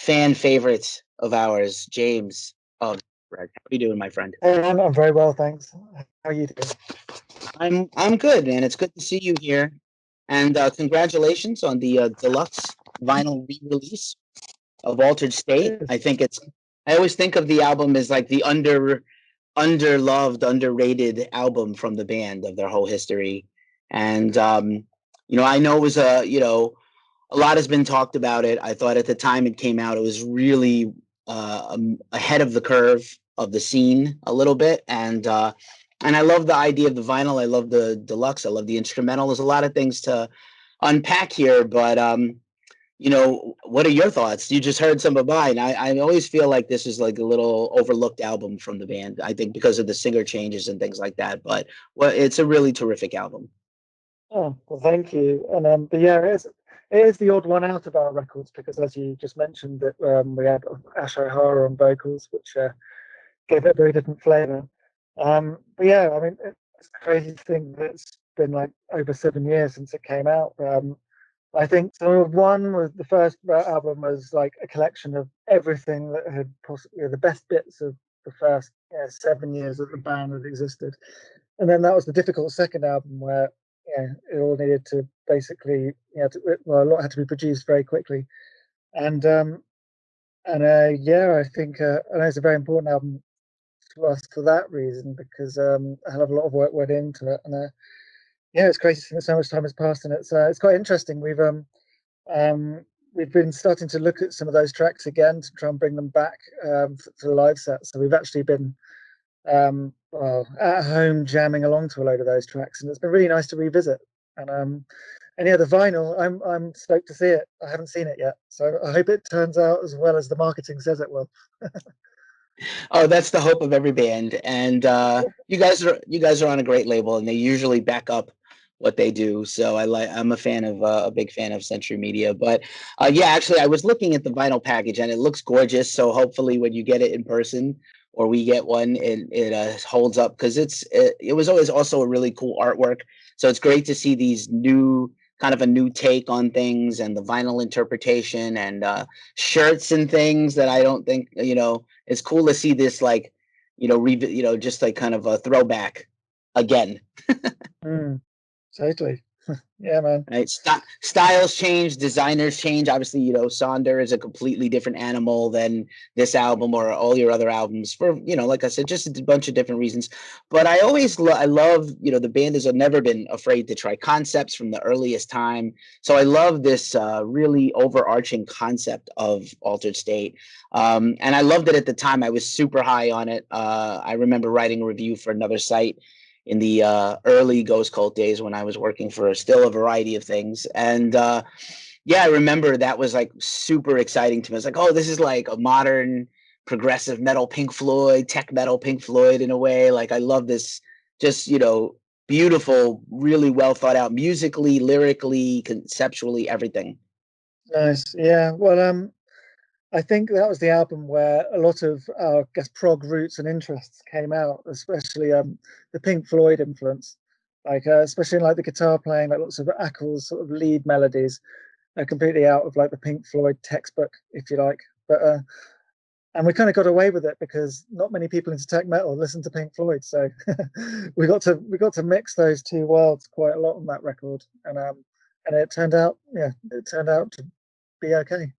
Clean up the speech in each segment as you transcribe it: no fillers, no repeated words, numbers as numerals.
fan favorite of ours, James. Oh, Greg, how are you doing, my friend? I'm very well, thanks. How are you doing? I'm good, man. It's good to see you here, and congratulations on the deluxe vinyl re-release of Altered State. Cheers. I always think of the album as like the underloved, underrated album from the band of their whole history, and I know it was a lot has been talked about it. I thought at the time it came out, it was really ahead of the curve of the scene a little bit, and I love the idea of the vinyl. I love the deluxe. I love the instrumental. There's a lot of things to unpack here, but what are your thoughts? You just heard some of mine. I always feel like this is like a little overlooked album from the band. I think because of the singer changes and things like that. But well, it's a really terrific album. Oh, well, thank you. And but yeah, it is the odd one out of our records because, as you just mentioned, that we had Ash O'Hara on vocals, which gave it a very different flavour. But yeah, I mean, it's crazy to think that it's been like over 7 years since it came out. I think so. One was the first album was like a collection of everything that had possibly the best bits of the first 7 years that the band had existed, and then that was the difficult second album where it all needed to basically a lot had to be produced very quickly, and yeah, I think I know it's a very important album to us for that reason because a hell of a lot of work went into it, and yeah, it's crazy to think that so much time has passed, and it's quite interesting. Um, we've been starting to look at some of those tracks again to try and bring them back for the live set. So we've actually been well, at home jamming along to a load of those tracks, and it's been really nice to revisit. And and yeah, the vinyl, I'm stoked to see it. I haven't seen it yet, so I hope it turns out as well as the marketing says it will. Oh, that's the hope of every band. And you guys are on a great label, and they usually back up what they do. So I'm a big fan of Century Media. But yeah, actually, I was looking at the vinyl package, and it looks gorgeous. So hopefully, when you get it in person or we get one, it holds up because it was always also a really cool artwork. So it's great to see these new kind of a new take on things and the vinyl interpretation and shirts and things that I don't think it's cool to see this like just like kind of a throwback again. Mm, totally. Yeah, man. Right? Styles change, designers change. Obviously, Sonder is a completely different animal than this album or all your other albums for, like I said, just a bunch of different reasons. But I love, the band has never been afraid to try concepts from the earliest time. So I love this really overarching concept of Altered State. And I loved it at the time. I was super high on it. I remember writing a review for another site in the early Ghost Cult days when I was working for still a variety of things. And yeah, I remember that was like super exciting to me. I was like, oh, this is like a modern progressive metal Pink Floyd, tech metal Pink Floyd in a way. Like I love this just, beautiful, really well thought out musically, lyrically, conceptually, everything. Nice. Yeah. Well, I think that was the album where a lot of I guess prog roots and interests came out, especially the Pink Floyd influence, like especially in like the guitar playing, like lots of Ackles sort of lead melodies are completely out of like the Pink Floyd textbook, if you like. But and we kind of got away with it because not many people into tech metal listen to Pink Floyd, so we got to mix those two worlds quite a lot on that record, and it turned out to be okay.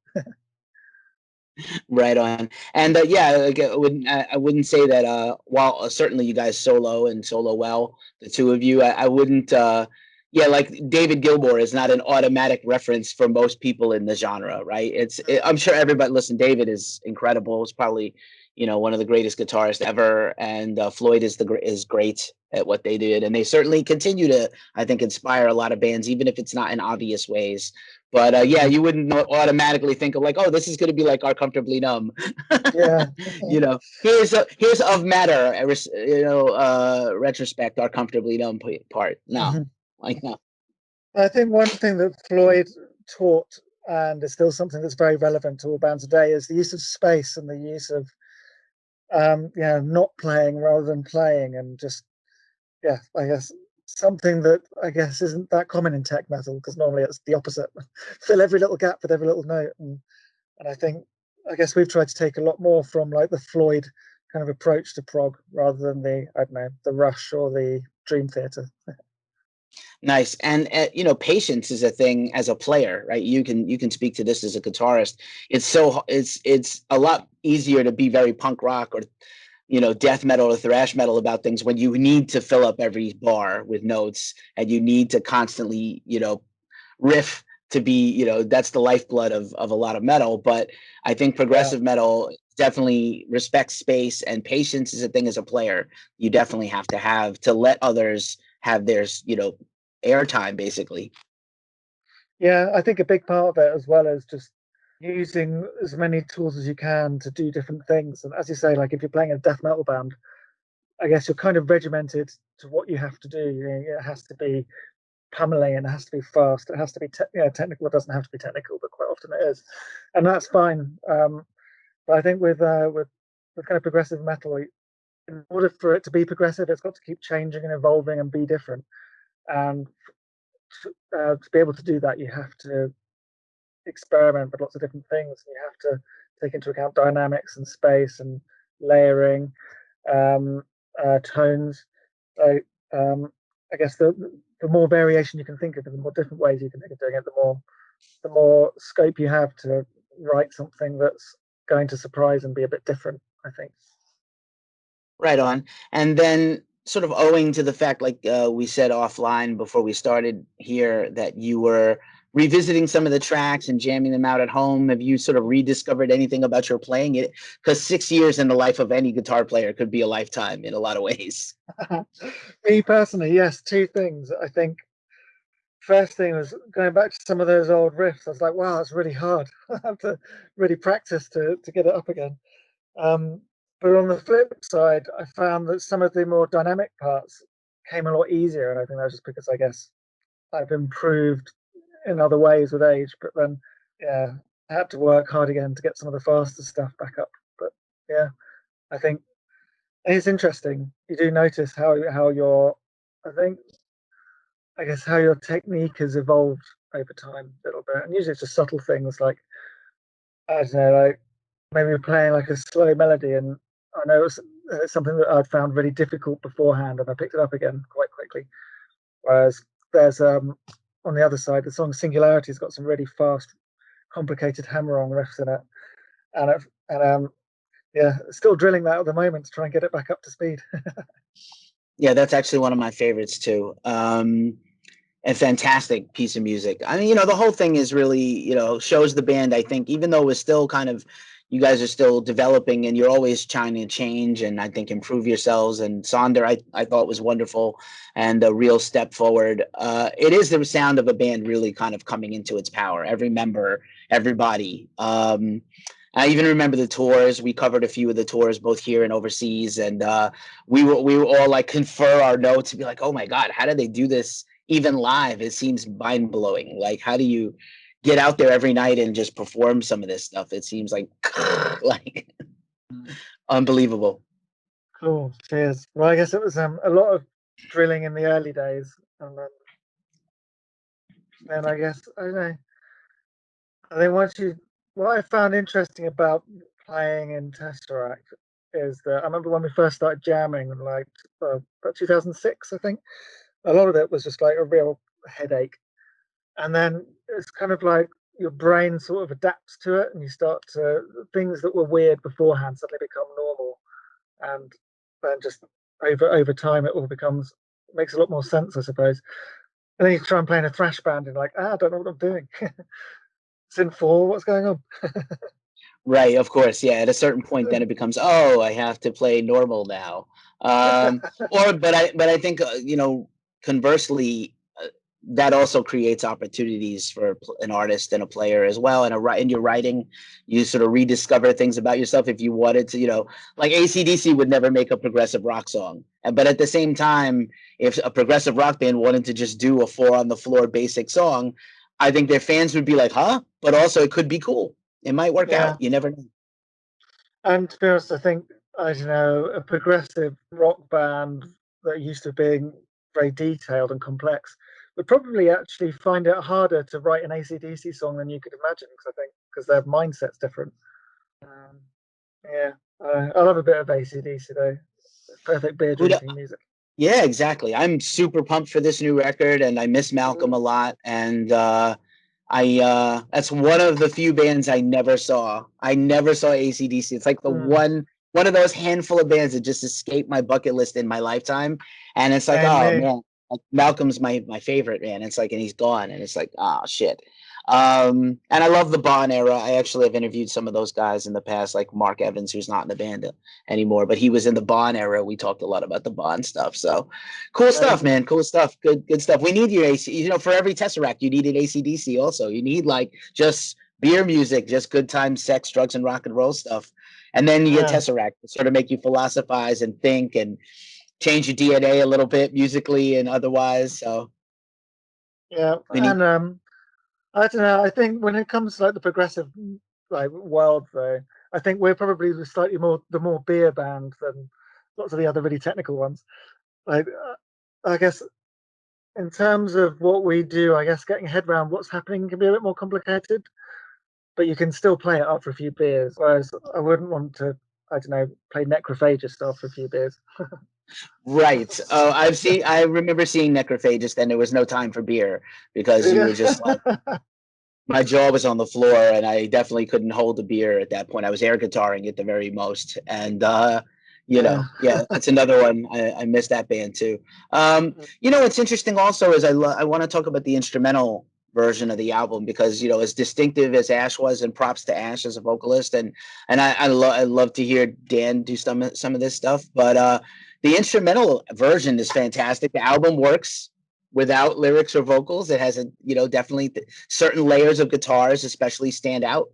Right on. And yeah, like, I wouldn't say that while certainly you guys solo and solo well, the two of you, I wouldn't yeah, like David Gilmour is not an automatic reference for most people in the genre, right? I'm sure everybody listen, David is incredible. It's probably, one of the greatest guitarists ever, and Floyd is great at what they did, and they certainly continue to, I think, inspire a lot of bands, even if it's not in obvious ways. But yeah, you wouldn't automatically think of like, oh, this is going to be like our Comfortably Numb. Yeah. Here's Of Matter, retrospect, our Comfortably Numb part. No, Mhm. like no. I think one thing that Floyd taught, and is still something that's very relevant to all bands today, is the use of space and the use of not playing rather than playing, and just I guess something that I guess isn't that common in tech metal because normally it's the opposite. Fill every little gap with every little note, and I think I guess we've tried to take a lot more from like the Floyd kind of approach to prog rather than the, I don't know, the Rush or the Dream Theater. Nice. And patience is a thing as a player, right? You can speak to this as a guitarist. It's a lot easier to be very punk rock or death metal or thrash metal about things when you need to fill up every bar with notes and you need to constantly, riff to be, that's the lifeblood of a lot of metal. But I think Yeah. progressive metal definitely respects space, and patience is a thing as a player you definitely have to let others have theirs, airtime basically. Yeah, I think a big part of it as well is just using as many tools as you can to do different things. And as you say, like if you're playing a death metal band, I guess you're kind of regimented to what you have to do. It has to be pummeling and it has to be fast. It has to be technical. It doesn't have to be technical, but quite often it is, and that's fine. But I think with kind of progressive metal, in order for it to be progressive, it's got to keep changing and evolving and be different. And to be able to do that, you have to experiment with lots of different things. And you have to take into account dynamics and space and layering, um, tones. So I guess the more variation you can think of, and the more different ways you can think of doing it, the more scope you have to write something that's going to surprise and be a bit different, I think. Right on. And then, sort of owing to the fact, like we said offline before we started here, that you were revisiting some of the tracks and jamming them out at home, have you sort of rediscovered anything about your playing it? Because 6 years in the life of any guitar player could be a lifetime in a lot of ways. Me personally, yes, two things. I think first thing was going back to some of those old riffs. I was like, wow, it's really hard. I have to really practice to get it up again. Um, but on the flip side, I found that some of the more dynamic parts came a lot easier, and I think that's just because I guess I've improved in other ways with age. But then, yeah, I had to work hard again to get some of the faster stuff back up. But yeah, I think it's interesting. You do notice how your, I think, I guess how your technique has evolved over time a little bit, and usually it's just subtle things like I don't know, like maybe playing like a slow melody, and I know it's something that I'd found really difficult beforehand, and I picked it up again quite quickly. Whereas there's on the other side, the song Singularity's got some really fast, complicated hammer-on riffs in it, and yeah, still drilling that at the moment to try and get it back up to speed. Yeah, that's actually one of my favorites too. A fantastic piece of music. I mean, the whole thing is really, shows the band, I think, even though we're still kind of, you guys are still developing and you're always trying to change and I think improve yourselves. And Sonder, I thought was wonderful and a real step forward. It is the sound of a band really kind of coming into its power. Every member, everybody. I even remember the tours. We covered a few of the tours, both here and overseas, and we were all like confer our notes and be like, "Oh my God, how did they do this even live?" It seems mind blowing. Like, how do you get out there every night and just perform some of this stuff? It seems like like unbelievable. Cool. Cheers. Well, I guess it was a lot of drilling in the early days, and then I guess I don't know. I think what I found interesting about playing in Tesseract is that I remember when we first started jamming, like about 2006, I think. A lot of it was just like a real headache, and then it's kind of like your brain sort of adapts to it, and you start to things that were weird beforehand suddenly become normal, and then just over time it all becomes makes a lot more sense, I suppose. And then you try and play in a thrash band, and like, I don't know what I'm doing. It's in four. What's going on? Right, of course. Yeah, at a certain point, then it becomes, oh, I have to play normal now. But I think conversely, that also creates opportunities for an artist and a player as well. And in your writing, you sort of rediscover things about yourself. If you wanted to, like AC/DC would never make a progressive rock song, but at the same time, if a progressive rock band wanted to just do a four on the floor basic song, I think their fans would be like, huh? But also, it could be cool. It might work out. Yeah, You never know. and to be honest, I think I don't know a progressive rock band that used to being very detailed and complex would probably actually find it harder to write an AC/DC song than you could imagine because I think because their mindset's different. Um, yeah, I love a bit of AC/DC though. Perfect beer Who drinking music. Yeah, exactly. I'm super pumped for this new record, and I miss Malcolm Mm, a lot. And I that's one of the few bands I never saw. I never saw AC/DC. It's like the mm. one of those handful of bands that just escaped my bucket list in my lifetime. And it's like, Same oh here. man, like Malcolm's my favorite, man. It's like, and he's gone, and it's like, oh shit. And I love the Bond era. I actually have interviewed some of those guys in the past, like Mark Evans, who's not in the band anymore, but he was in the Bond era. We talked a lot about the Bond stuff. So cool stuff, Amazing. man. Cool stuff. Good stuff. We need your AC. You know, for every Tesseract, you need an AC/DC also. You need like just beer music, just good time, sex, drugs, and rock and roll stuff. And then you get Yeah, Tesseract to sort of make you philosophize and think and change your DNA a little bit musically and otherwise. So yeah, we need and I don't know. I think when it comes to like the progressive like world, though, I think we're probably the more beer band than lots of the other really technical ones. Like, I guess in terms of what we do, I guess getting a head around what's happening can be a bit more complicated, but you can still play it after a few beers. Whereas I wouldn't want to, I don't know, play Necrophagist after a few beers. right. I remember seeing Necrophagist, and there was no time for beer because you Yeah. were just like, my jaw was on the floor, and I definitely couldn't hold a beer at that point. I was air guitaring at the very most, and Yeah. yeah, that's another one. I miss that band too. What's interesting also is I want to talk about the instrumental version of the album because as distinctive as Ash was, and props to Ash as a vocalist, and I love to hear Dan do some of this stuff, but the instrumental version is fantastic. The album works without lyrics or vocals. It has definitely certain layers of guitars especially stand out.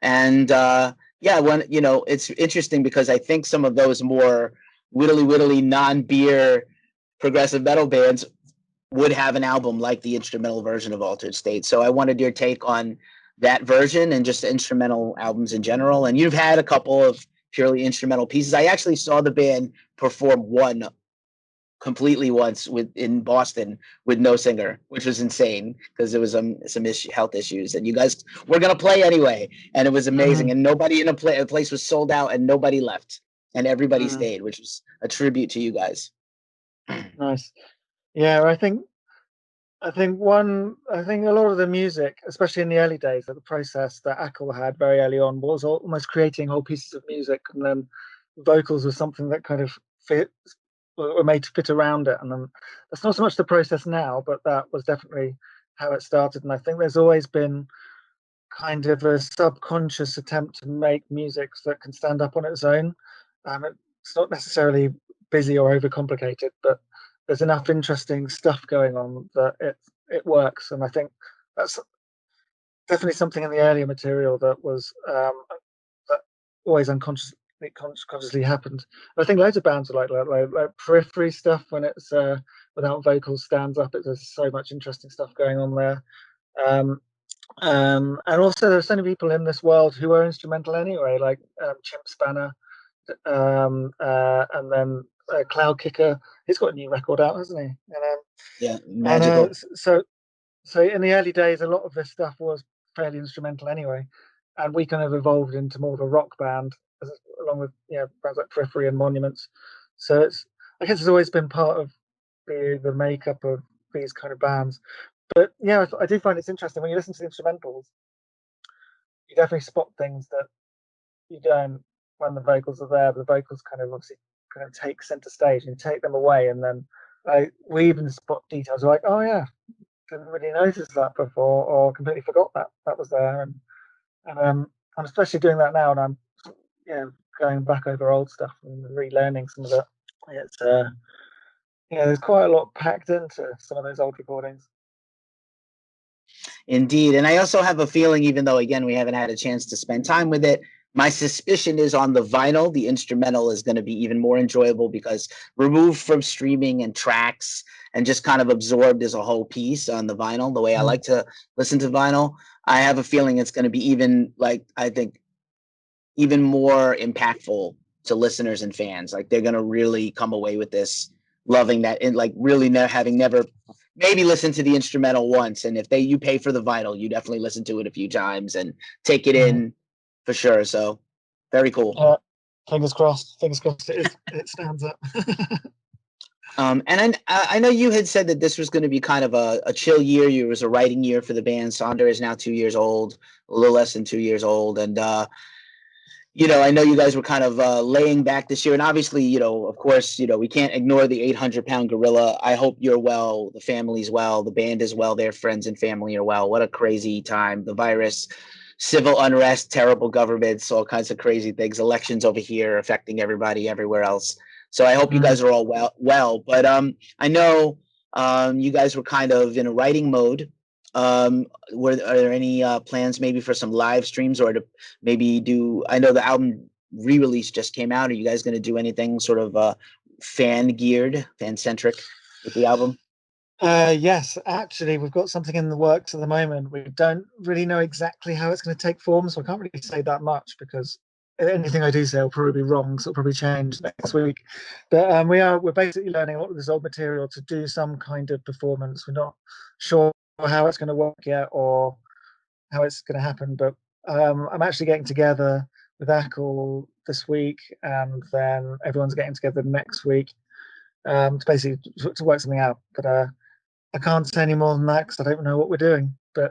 And yeah, when it's interesting because I think some of those more whittly non-beer progressive metal bands would have an album like the instrumental version of Altered State. So I wanted your take on that version and just instrumental albums in general. And you've had a couple of purely instrumental pieces. I actually saw the band perform one completely once in Boston with no singer, which was insane because there was some health issues, and you guys were gonna play anyway, and it was amazing, Mhm, and nobody in the place was sold out, and nobody left, and everybody mhm. stayed, which was a tribute to you guys. Nice. Yeah, I think a lot of the music, especially in the early days, the process that Ackle had very early on was almost creating whole pieces of music, and then vocals was something that kind of fit were made to fit around it. And then that's not so much the process now, but that was definitely how it started. And I think there's always been kind of a subconscious attempt to make music that can stand up on its own. It's not necessarily busy or overcomplicated, but there's enough interesting stuff going on that it works. And I think that's definitely something in the earlier material that was that always consciously happened. I think loads of bands are like periphery stuff when it's without vocals stands up. There's so much interesting stuff going on there. Um, and also, there's so many people in this world who are instrumental anyway, like Chimp Spanner, and then Cloud Kicker. He's got a new record out, hasn't he? Yeah, And magical. so in the early days, a lot of this stuff was fairly instrumental anyway, and we kind of evolved into more of a rock band, along with bands like Periphery and Monuments. So I guess it's always been part of the makeup of these kind of bands. But yeah, I do find it's interesting when you listen to the instrumentals. You definitely spot things that you don't when the vocals are there. The vocals kind of obviously kind of take center stage and take them away, and then we even spot details like, oh yeah, didn't really notice that before, or completely forgot that was there, and I'm especially doing that now, and I'm going back over old stuff and relearning some of it. It's there's quite a lot packed into some of those old recordings. Indeed. And I also have a feeling, even though, again, we haven't had a chance to spend time with it, my suspicion is on the vinyl, the instrumental is going to be even more enjoyable because removed from streaming and tracks and just kind of absorbed as a whole piece on the vinyl, the way I Mm. like to listen to vinyl, I have a feeling it's going to be even, like, I think, even more impactful to listeners and fans. Like they're gonna really come away with this loving that and like really having never maybe listened to the instrumental once. And if you pay for the vinyl, you definitely listen to it a few times and take it Mm. in for sure. So Very cool. Uh, fingers crossed. Fingers crossed. It stands up. And I know you had said that this was going to be kind of a chill year. It was a writing year for the band. Sonder is now 2 years old, a little less than 2 years old, and I know you guys were kind of laying back this year, and obviously, of course, we can't ignore the 800-pound gorilla. I hope you're well, the family's well, the band is well, their friends and family are well. What a crazy time! The virus, civil unrest, terrible governments, all kinds of crazy things. Elections over here affecting everybody everywhere else. So I hope you guys are all well. But I know you guys were kind of in a writing mode. Are there any plans maybe for some live streams or to maybe do? I know the album re-release just came out. Are you guys going to do anything sort of fan centric with the album? Yes, actually, we've got something in the works at the moment. We don't really know exactly how it's going to take form, so I can't really say that much because anything I do say will probably be wrong, so it'll probably change next week. But we're basically learning a lot of this old material to do some kind of performance. We're not sure how it's going to work yet or how it's going to happen, but I'm actually getting together with Ackle this week, and then everyone's getting together next week to basically to work something out. But I can't say any more than that because I don't know what we're doing. But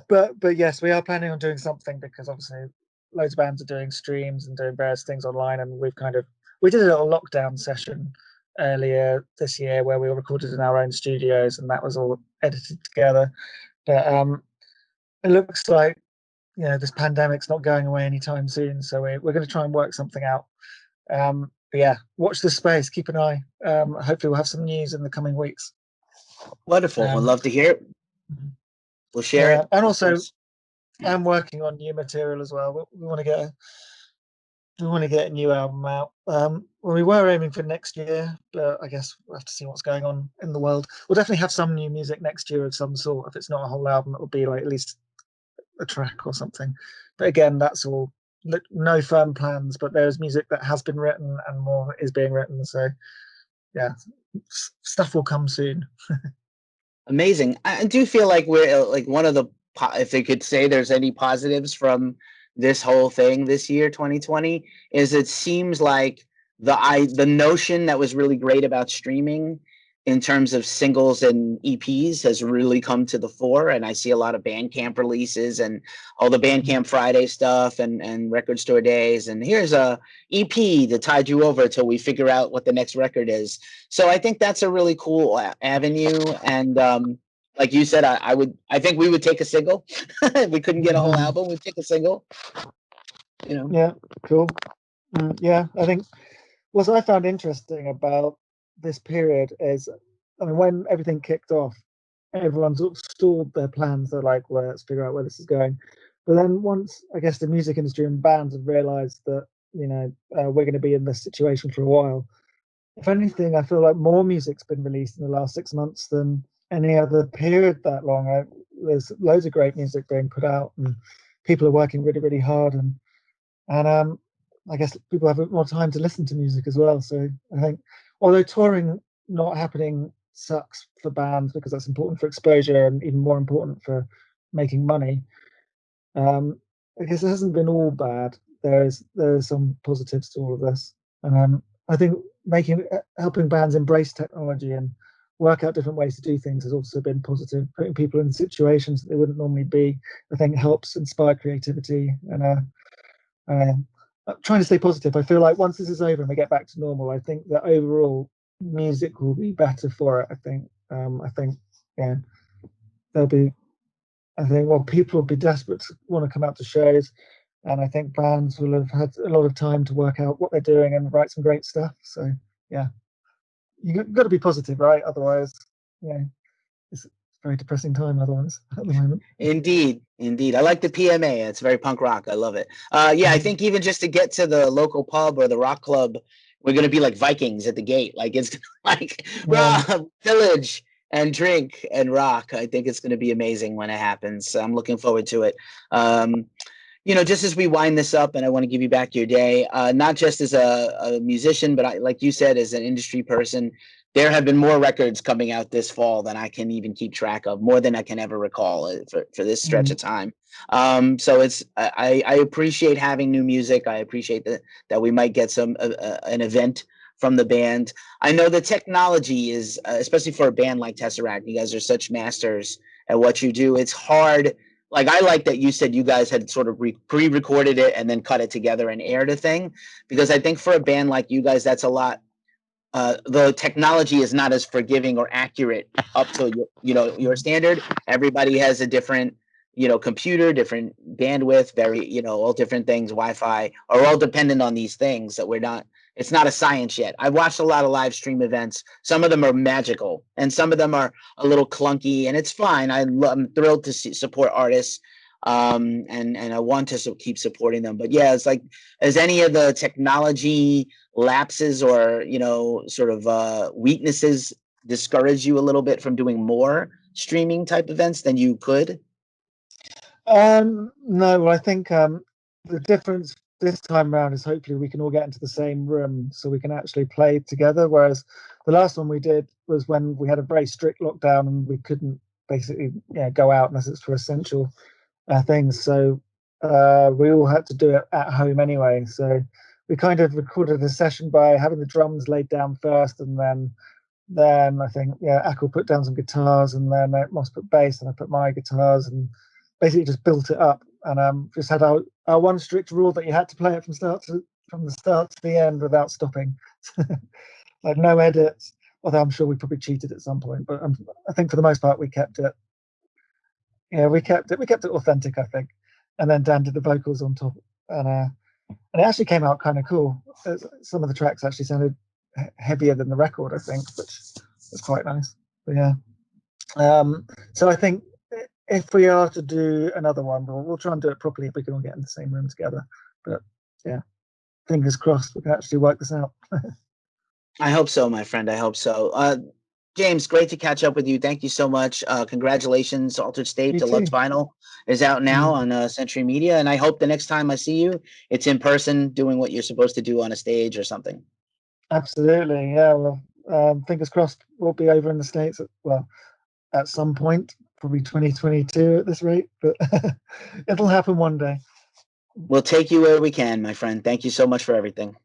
but yes, we are planning on doing something because obviously loads of bands are doing streams and doing various things online, and we did a little lockdown session earlier this year where we all recorded in our own studios, and that was all edited together. But it looks like this pandemic's not going away anytime soon, so we're going to try and work something out. But yeah, watch this space, keep an eye. Hopefully, we'll have some news in the coming weeks. Wonderful. I'd Um, love to hear it. We'll share yeah, it, and of also course. I'm working on new material as well. We want to get a new album out. Well, we were aiming for next year, but I guess we'll have to see what's going on in the world. We'll definitely have some new music next year of some sort. If it's not a whole album, it will be like at least a track or something. But again, that's all no firm plans. But there's music that has been written and more is being written. So yeah, stuff will come soon. Amazing. I do feel like we're like one of the, if they could say there's any positives from this whole thing this year, 2020, is it seems like the notion that was really great about streaming in terms of singles and EPs has really come to the fore. And I see a lot of Bandcamp releases and all the Bandcamp Friday stuff and record store days. And here's a EP to tide you over till we figure out what the next record is. So I think that's a really cool avenue. And like you said, I think we would take a single. If we couldn't get a whole album, we'd take a single. Yeah, cool. Yeah, I think what I found interesting about this period is, I mean, when everything kicked off, everyone sort of stalled their plans. They're like, well, let's figure out where this is going. But then once, I guess, the music industry and bands have realized that, we're going to be in this situation for a while. If anything, I feel like more music's been released in the last 6 months than any other period that long. There's loads of great music being put out, and people are working really, really hard. And I guess people have more time to listen to music as well. So I think, although touring not happening sucks for bands because that's important for exposure and even more important for making money, I guess it hasn't been all bad. There's some positives to all of this, and I think helping bands embrace technology and work out different ways to do things has also been positive. Putting people in situations that they wouldn't normally be, I think, helps inspire creativity and trying to stay positive. I feel like once this is over and we get back to normal, I think that overall music will be better for it. I think, yeah, there'll be. I think well, people will be desperate to want to come out to shows, and I think bands will have had a lot of time to work out what they're doing and write some great stuff. So yeah, you've got to be positive, right? Otherwise, yeah, it's a very depressing time otherwise at the moment. Indeed, indeed. I like the PMA. It's very punk rock. I love it. Yeah, I think even just to get to the local pub or the rock club, we're gonna be like Vikings at the gate. Like it's like Yeah, village and drink and rock. I think it's gonna be amazing when it happens. I'm looking forward to it. Just as we wind this up, and I want to give you back your day, not just as a musician, but like you said, as an industry person, there have been more records coming out this fall than I can even keep track of, more than I can ever recall for this stretch of time. So I appreciate having new music. I appreciate that we might get an event from the band. I know the technology is, especially for a band like Tesseract, you guys are such masters at what you do. It's hard. Like, I like that you said you guys had sort of pre-recorded it and then cut it together and aired a thing, because I think for a band like you guys, that's a lot. The technology is not as forgiving or accurate up to your standard. Everybody has a different computer, different bandwidth, all different things. Wi-Fi are all dependent on these things that we're not. It's not a science yet. I've watched a lot of live stream events. Some of them are magical, and some of them are a little clunky, and it's fine. I'm thrilled to support artists, and I want to keep supporting them. But yeah, it's like, as any of the technology lapses or sort of weaknesses discourage you a little bit from doing more streaming type events than you could? No, well, I think the difference this time around is hopefully we can all get into the same room so we can actually play together. Whereas the last one we did was when we had a very strict lockdown and we couldn't basically go out unless it's for essential things. So we all had to do it at home anyway. So we kind of recorded a session by having the drums laid down first, and then I think Ackle put down some guitars, and then Moss put bass, and I put my guitars, and basically just built it up. And just had our one strict rule that you had to play it from the start to the end without stopping. Like, no edits. Although I'm sure we probably cheated at some point, but I think for the most part we kept it. Yeah, we kept it authentic, I think. And then Dan did the vocals on top, and it actually came out kind of cool. Some of the tracks actually sounded heavier than the record, I think, which was quite nice. But yeah, so I think if we are to do another one, we'll try and do it properly if we can all get in the same room together. But yeah, fingers crossed we can actually work this out. I hope so, my friend. I hope so. James, great to catch up with you. Thank you so much. Congratulations, Altered State You Deluxe too. Vinyl is out now on Century Media, and I hope the next time I see you, it's in person, doing what you're supposed to do on a stage or something. Absolutely, yeah. Well, fingers crossed we'll be over in the States at some point, probably 2022 at this rate, but it'll happen one day. We'll take you where we can, my friend. Thank you so much for everything.